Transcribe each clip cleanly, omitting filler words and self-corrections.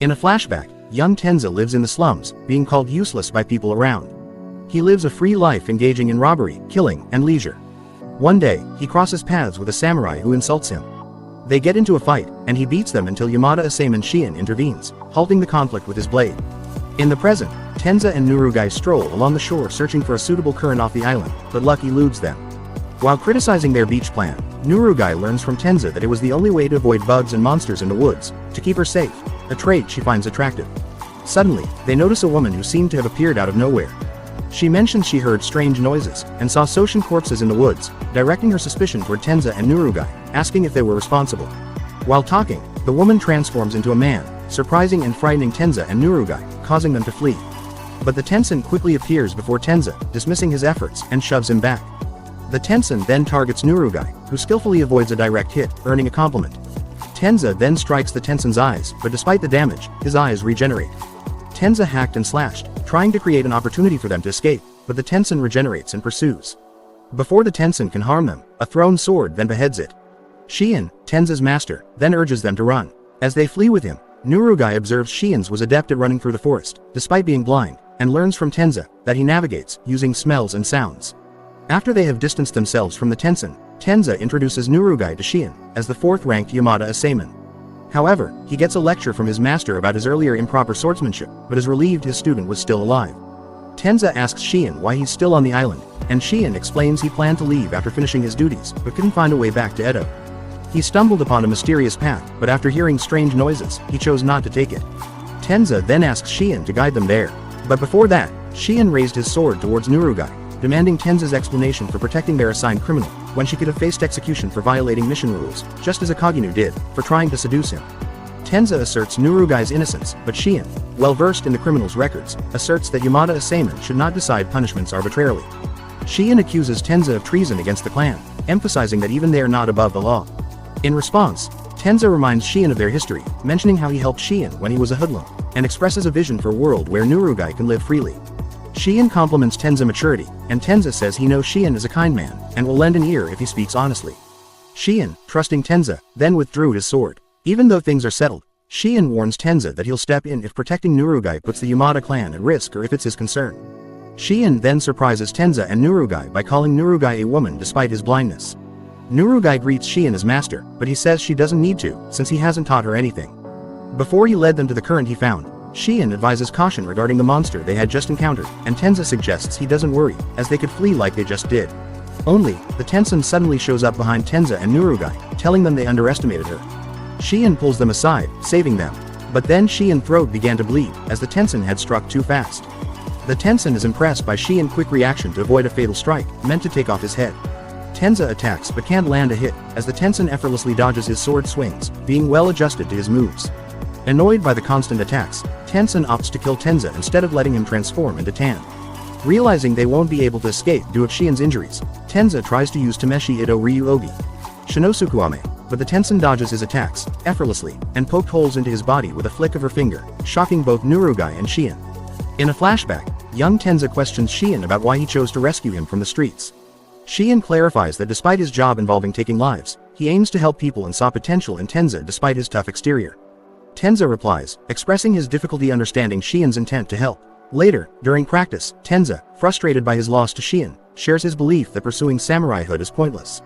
In a flashback, young Tenza lives in the slums, being called useless by people around. He lives a free life engaging in robbery, killing, and leisure. One day, he crosses paths with a samurai who insults him. They get into a fight, and he beats them until Yamada Asaemon intervenes, halting the conflict with his blade. In the present, Tenza and Nurugai stroll along the shore searching for a suitable current off the island, but luck eludes them. While criticizing their beach plan, Nurugai learns from Tenza that it was the only way to avoid bugs and monsters in the woods, to keep her safe, a trait she finds attractive. Suddenly, they notice a woman who seemed to have appeared out of nowhere. She mentions she heard strange noises, and saw Soshin corpses in the woods, directing her suspicion toward Tenza and Nurugai, asking if they were responsible. While talking, the woman transforms into a man, surprising and frightening Tenza and Nurugai, causing them to flee. But the Tensen quickly appears before Tenza, dismissing his efforts, and shoves him back. The Tensen then targets Nurugai, who skillfully avoids a direct hit, earning a compliment. Tenza then strikes the Tensen's eyes, but despite the damage, his eyes regenerate. Tenza hacked and slashed, trying to create an opportunity for them to escape, but the Tensen regenerates and pursues. Before the Tensen can harm them, a thrown sword then beheads it. Shiin, Tenza's master, then urges them to run. As they flee with him, Nurugai observes Shiin's was adept at running through the forest, despite being blind, and learns from Tenza that he navigates using smells and sounds. After they have distanced themselves from the Tensen, Tenza introduces Nurugai to Shiin as the fourth-ranked Yamada Asaemon. However, he gets a lecture from his master about his earlier improper swordsmanship, but is relieved his student was still alive. Tenza asks Shiin why he's still on the island, and Shiin explains he planned to leave after finishing his duties, but couldn't find a way back to Edo. He stumbled upon a mysterious path, but after hearing strange noises, he chose not to take it. Tenza then asks Shiin to guide them there. But before that, Shiin raised his sword towards Nurugai, demanding Tenza's explanation for protecting their assigned criminal, when she could have faced execution for violating mission rules, just as Akaginu did, for trying to seduce him. Tenza asserts Nurugai's innocence, but Shiin, well versed in the criminal's records, asserts that Yamada Asaemon should not decide punishments arbitrarily. Shiin accuses Tenza of treason against the clan, emphasizing that even they are not above the law. In response, Tenza reminds Shiin of their history, mentioning how he helped Shiin when he was a hoodlum, and expresses a vision for a world where Nurugai can live freely. Shiin compliments Tenza's maturity, and Tenza says he knows Shiin is a kind man, and will lend an ear if he speaks honestly. Shiin, trusting Tenza, then withdrew his sword. Even though things are settled, Shiin warns Tenza that he'll step in if protecting Nurugai puts the Yamada clan at risk or if it's his concern. Shiin then surprises Tenza and Nurugai by calling Nurugai a woman despite his blindness. Nurugai greets Shiin as master, but he says she doesn't need to, since he hasn't taught her anything. Before he led them to the current he found, Shiin advises caution regarding the monster they had just encountered, and Tenza suggests he doesn't worry, as they could flee like they just did. Only, the Tensen suddenly shows up behind Tenza and Nurugai, telling them they underestimated her. Shiin pulls them aside, saving them. But then Shiin's throat began to bleed, as the Tensen had struck too fast. The Tensen is impressed by Shiin's quick reaction to avoid a fatal strike, meant to take off his head. Tenza attacks but can't land a hit, as the Tensen effortlessly dodges his sword swings, being well adjusted to his moves. Annoyed by the constant attacks, Tensen opts to kill Tenza instead of letting him transform into Tan. Realizing they won't be able to escape due to Shiin's injuries, Tenza tries to use Tameshi Ido Ryu Ogi Shinosukuame, but the Tensen dodges his attacks, effortlessly, and poked holes into his body with a flick of her finger, shocking both Nurugai and Shiin. In a flashback, young Tenza questions Shiin about why he chose to rescue him from the streets. Shiin clarifies that despite his job involving taking lives, he aims to help people and saw potential in Tenza despite his tough exterior. Tenza replies, expressing his difficulty understanding Shiin's intent to help. Later, during practice, Tenza, frustrated by his loss to Shiin, shares his belief that pursuing samuraihood is pointless.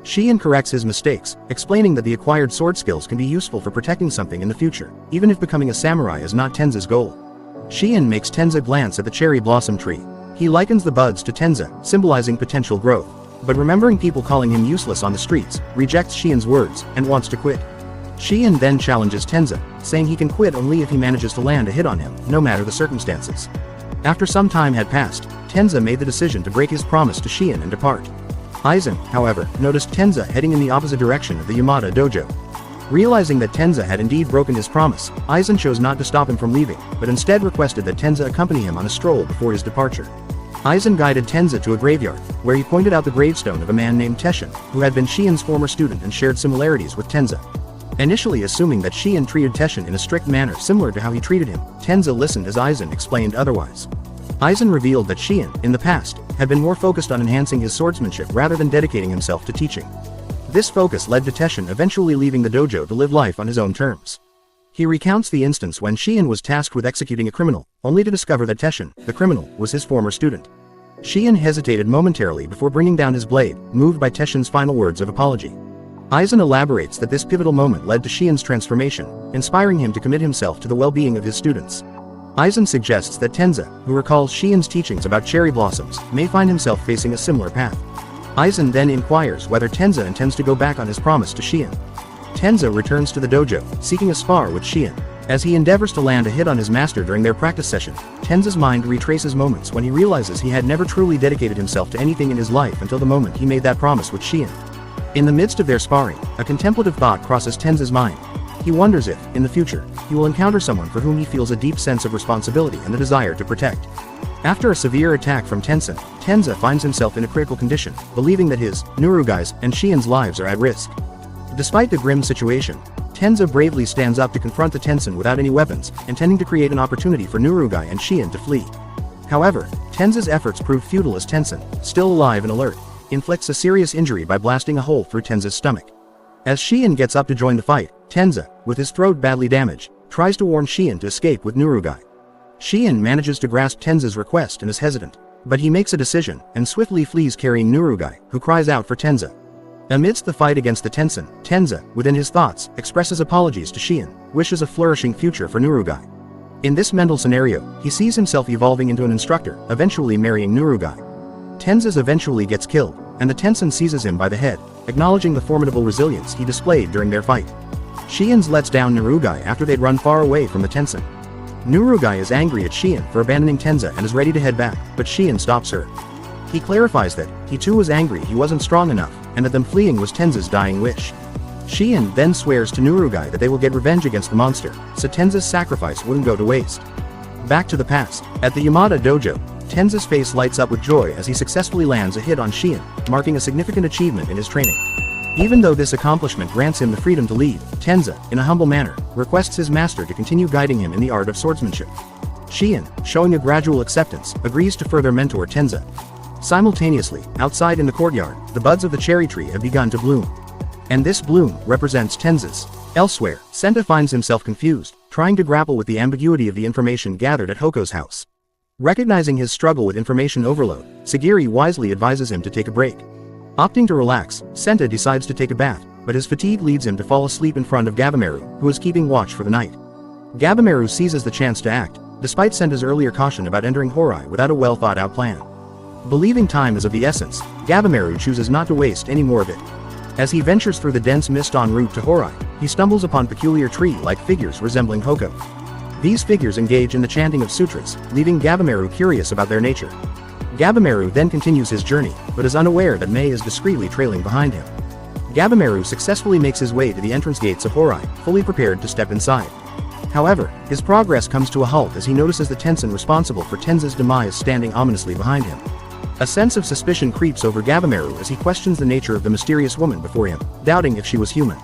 Shiin corrects his mistakes, explaining that the acquired sword skills can be useful for protecting something in the future, even if becoming a samurai is not Tenza's goal. Shiin makes Tenza glance at the cherry blossom tree. He likens the buds to Tenza, symbolizing potential growth. But remembering people calling him useless on the streets, rejects Shiin's words, and wants to quit. Shiin then challenges Tenza, saying he can quit only if he manages to land a hit on him, no matter the circumstances. After some time had passed, Tenza made the decision to break his promise to Shiin and depart. Aizen, however, noticed Tenza heading in the opposite direction of the Yamada dojo. Realizing that Tenza had indeed broken his promise, Aizen chose not to stop him from leaving, but instead requested that Tenza accompany him on a stroll before his departure. Aizen guided Tenza to a graveyard, where he pointed out the gravestone of a man named Teshin, who had been Shiin's former student and shared similarities with Tenza. Initially assuming that Shiin treated Teshin in a strict manner similar to how he treated him, Tenza listened as Aizen explained otherwise. Aizen revealed that Shiin, in the past, had been more focused on enhancing his swordsmanship rather than dedicating himself to teaching. This focus led to Teshin eventually leaving the dojo to live life on his own terms. He recounts the instance when Shion was tasked with executing a criminal, only to discover that Tensen, the criminal, was his former student. Shion hesitated momentarily before bringing down his blade, moved by Tensen's final words of apology. Aizen elaborates that this pivotal moment led to Shion's transformation, inspiring him to commit himself to the well-being of his students. Aizen suggests that Tenza, who recalls Shion's teachings about cherry blossoms, may find himself facing a similar path. Aizen then inquires whether Tenza intends to go back on his promise to Shion. Tenza returns to the dojo, seeking a spar with Shion. As he endeavors to land a hit on his master during their practice session, Tenza's mind retraces moments when he realizes he had never truly dedicated himself to anything in his life until the moment he made that promise with Shion. In the midst of their sparring, a contemplative thought crosses Tenza's mind. He wonders if, in the future, he will encounter someone for whom he feels a deep sense of responsibility and the desire to protect. After a severe attack from Tensen, Tenza finds himself in a critical condition, believing that his, Nurugai's, and Shion's lives are at risk. Despite the grim situation, Tenza bravely stands up to confront the Tensen without any weapons, intending to create an opportunity for Nurugai and Shion to flee. However, Tenza's efforts prove futile as Tensen, still alive and alert, inflicts a serious injury by blasting a hole through Tenza's stomach. As Shion gets up to join the fight, Tenza, with his throat badly damaged, tries to warn Shion to escape with Nurugai. Shion manages to grasp Tenza's request and is hesitant, but he makes a decision and swiftly flees carrying Nurugai, who cries out for Tenza. Amidst the fight against the Tensen, Tenza, within his thoughts, expresses apologies to Shion, wishes a flourishing future for Nurugai. In this mental scenario, he sees himself evolving into an instructor, eventually marrying Nurugai. Tenza eventually gets killed, and the Tensen seizes him by the head, acknowledging the formidable resilience he displayed during their fight. Shion lets down Nurugai after they'd run far away from the Tensen. Nurugai is angry at Shion for abandoning Tenza and is ready to head back, but Shion stops her. He clarifies that he too was angry he wasn't strong enough, and that them fleeing was Tenza's dying wish. Shion then swears to Nurugai that they will get revenge against the monster, so Tenza's sacrifice wouldn't go to waste. Back to the past, at the Yamada dojo, Tenza's face lights up with joy as he successfully lands a hit on Shion, marking a significant achievement in his training. Even though this accomplishment grants him the freedom to lead, Tenza, in a humble manner, requests his master to continue guiding him in the art of swordsmanship. Shion, showing a gradual acceptance, agrees to further mentor Tenza. Simultaneously, outside in the courtyard, the buds of the cherry tree have begun to bloom. And this bloom represents Tenza's. Elsewhere, Senta finds himself confused, trying to grapple with the ambiguity of the information gathered at Hoko's house. Recognizing his struggle with information overload, Sagiri wisely advises him to take a break. Opting to relax, Senta decides to take a bath, but his fatigue leads him to fall asleep in front of Gabimaru, who is keeping watch for the night. Gabimaru seizes the chance to act, despite Senta's earlier caution about entering Hōrai without a well-thought-out plan. Believing time is of the essence, Gabimaru chooses not to waste any more of it. As he ventures through the dense mist en route to Hōrai, he stumbles upon peculiar tree-like figures resembling Hoko. These figures engage in the chanting of sutras, leaving Gabimaru curious about their nature. Gabimaru then continues his journey, but is unaware that Mei is discreetly trailing behind him. Gabimaru successfully makes his way to the entrance gates of Hōrai, fully prepared to step inside. However, his progress comes to a halt as he notices the Tensen responsible for Tenza's demise standing ominously behind him. A sense of suspicion creeps over Gabimaru as he questions the nature of the mysterious woman before him, doubting if she was human.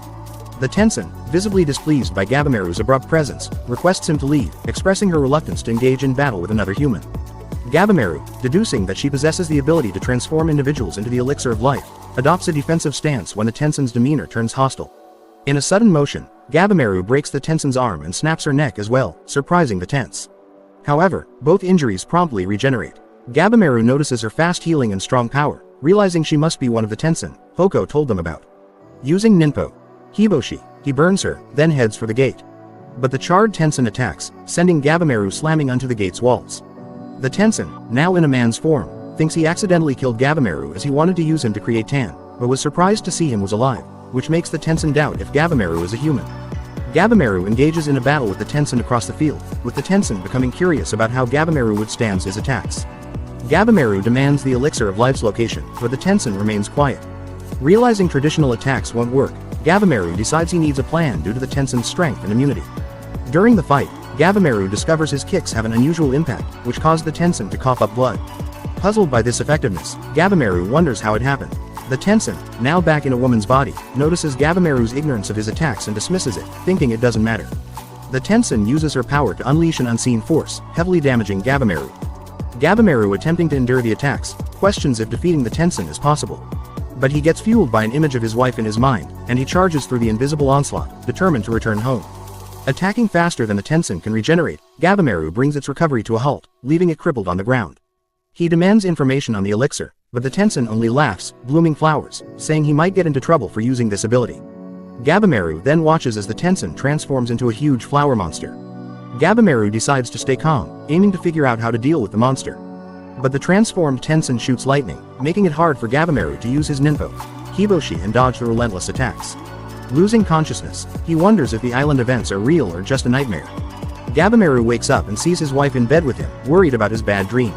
The Tensen, visibly displeased by Gabimaru's abrupt presence, requests him to leave, expressing her reluctance to engage in battle with another human. Gabimaru, deducing that she possesses the ability to transform individuals into the Elixir of Life, adopts a defensive stance when the Tensen's demeanor turns hostile. In a sudden motion, Gabimaru breaks the Tensen's arm and snaps her neck as well, surprising the Tense. However, both injuries promptly regenerate. Gabimaru notices her fast healing and strong power, realizing she must be one of the Tensen Hoko told them about. Using Ninpo Hiboshi, he burns her, then heads for the gate. But the charred Tensen attacks, sending Gabimaru slamming onto the gate's walls. The Tensen, now in a man's form, thinks he accidentally killed Gabimaru as he wanted to use him to create Tan, but was surprised to see him was alive, which makes the Tensen doubt if Gabimaru is a human. Gabimaru engages in a battle with the Tensen across the field, with the Tensen becoming curious about how Gabimaru withstands his attacks. Gabimaru demands the Elixir of Life's location, but the Tensen remains quiet. Realizing traditional attacks won't work, Gabimaru decides he needs a plan due to the Tensen's strength and immunity. During the fight, Gabimaru discovers his kicks have an unusual impact, which caused the Tensen to cough up blood. Puzzled by this effectiveness, Gabimaru wonders how it happened. The Tensen, now back in a woman's body, notices Gabimaru's ignorance of his attacks and dismisses it, thinking it doesn't matter. The Tensen uses her power to unleash an unseen force, heavily damaging Gabimaru. Gabimaru, attempting to endure the attacks, questions if defeating the Tensen is possible. But he gets fueled by an image of his wife in his mind, and he charges through the invisible onslaught, determined to return home. Attacking faster than the Tensen can regenerate, Gabimaru brings its recovery to a halt, leaving it crippled on the ground. He demands information on the elixir, but the Tensen only laughs, blooming flowers, saying he might get into trouble for using this ability. Gabimaru then watches as the Tensen transforms into a huge flower monster. Gabimaru decides to stay calm, aiming to figure out how to deal with the monster. But the transformed Tensen shoots lightning, making it hard for Gabimaru to use his ninpo, Hiboshi, and dodge the relentless attacks. Losing consciousness, he wonders if the island events are real or just a nightmare. Gabimaru wakes up and sees his wife in bed with him, worried about his bad dream.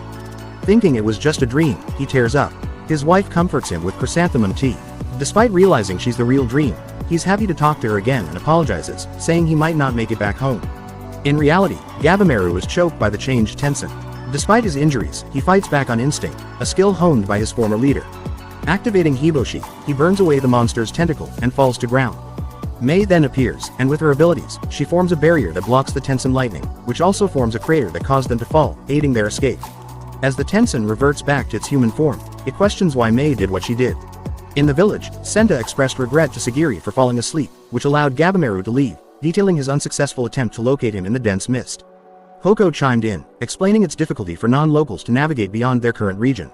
Thinking it was just a dream, he tears up. His wife comforts him with chrysanthemum tea. Despite realizing she's the real dream, he's happy to talk to her again and apologizes, saying he might not make it back home. In reality, Gabimaru is choked by the changed Tensen. Despite his injuries, he fights back on instinct, a skill honed by his former leader. Activating Hiboshi, he burns away the monster's tentacle and falls to ground. Mei then appears, and with her abilities, she forms a barrier that blocks the Tensen lightning, which also forms a crater that caused them to fall, aiding their escape. As the Tensen reverts back to its human form, it questions why Mei did what she did. In the village, Senta expressed regret to Sagiri for falling asleep, which allowed Gabimaru to leave, detailing his unsuccessful attempt to locate him in the dense mist. Hoko chimed in, explaining its difficulty for non-locals to navigate beyond their current region.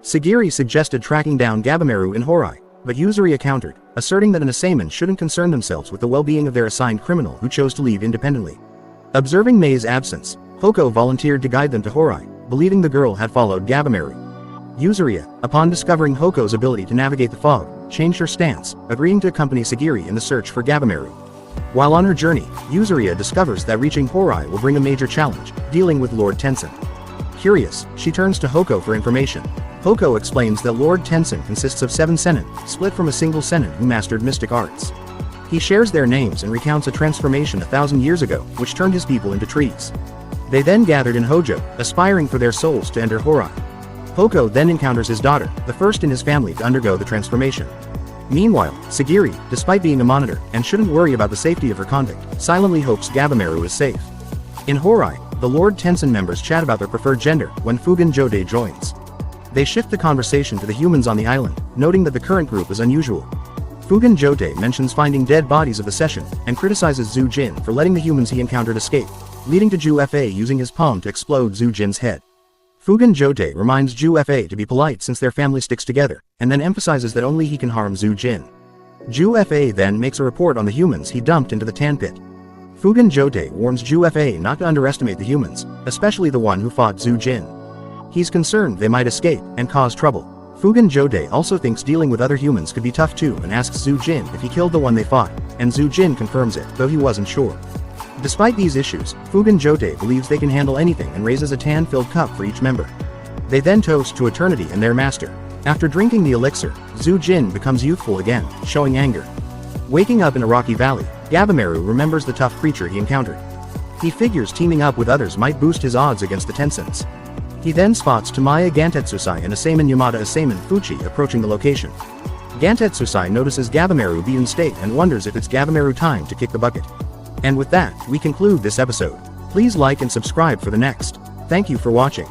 Sagiri suggested tracking down Gabimaru in Hōrai, but Yuzuria countered, asserting that an Asaemon shouldn't concern themselves with the well-being of their assigned criminal who chose to leave independently. Observing Mei's absence, Hoko volunteered to guide them to Hōrai, believing the girl had followed Gabimaru. Yuzuria, upon discovering Hoko's ability to navigate the fog, changed her stance, agreeing to accompany Sagiri in the search for Gabimaru. While on her journey, Yuzuria discovers that reaching Hōrai will bring a major challenge, dealing with Lord Tensen. Curious, she turns to Hoko for information. Hoko explains that Lord Tensen consists of 7 Sennin, split from a single Sennin who mastered mystic arts. He shares their names and recounts a transformation 1,000 years ago, which turned his people into trees. They then gathered in Hojo, aspiring for their souls to enter Hōrai. Hoko then encounters his daughter, the first in his family to undergo the transformation. Meanwhile, Sagiri, despite being a monitor, and shouldn't worry about the safety of her convict, silently hopes Gabimaru is safe. In Hōrai, the Lord Tensen members chat about their preferred gender, when Fugen Jode joins. They shift the conversation to the humans on the island, noting that the current group is unusual. Fugen Jode mentions finding dead bodies of the session, and criticizes Zhu Jin for letting the humans he encountered escape, leading to Zhu Fa using his palm to explode Zhu Jin's head. Fugen Jode reminds Zhu Fa to be polite since their family sticks together, and then emphasizes that only he can harm Zhu Jin. Zhu Fa then makes a report on the humans he dumped into the tan pit. Fugen Jode warns Zhu Fa not to underestimate the humans, especially the one who fought Zhu Jin. He's concerned they might escape and cause trouble. Fugen Jode also thinks dealing with other humans could be tough too and asks Zhu Jin if he killed the one they fought, and Zhu Jin confirms it, though he wasn't sure. Despite these issues, Fugen Jode believes they can handle anything and raises a tan-filled cup for each member. They then toast to eternity and their master. After drinking the elixir, Zhu Jin becomes youthful again, showing anger. Waking up in a rocky valley, Gabimaru remembers the tough creature he encountered. He figures teaming up with others might boost his odds against the Tensens. He then spots Tamaya Gantetsusai and Asaemon Yamada Asaemon Fuchi approaching the location. Gantetsusai notices Gabimaru be in state and wonders if it's Gabimaru time to kick the bucket. And with that, we conclude this episode. Please like and subscribe for the next. Thank you for watching.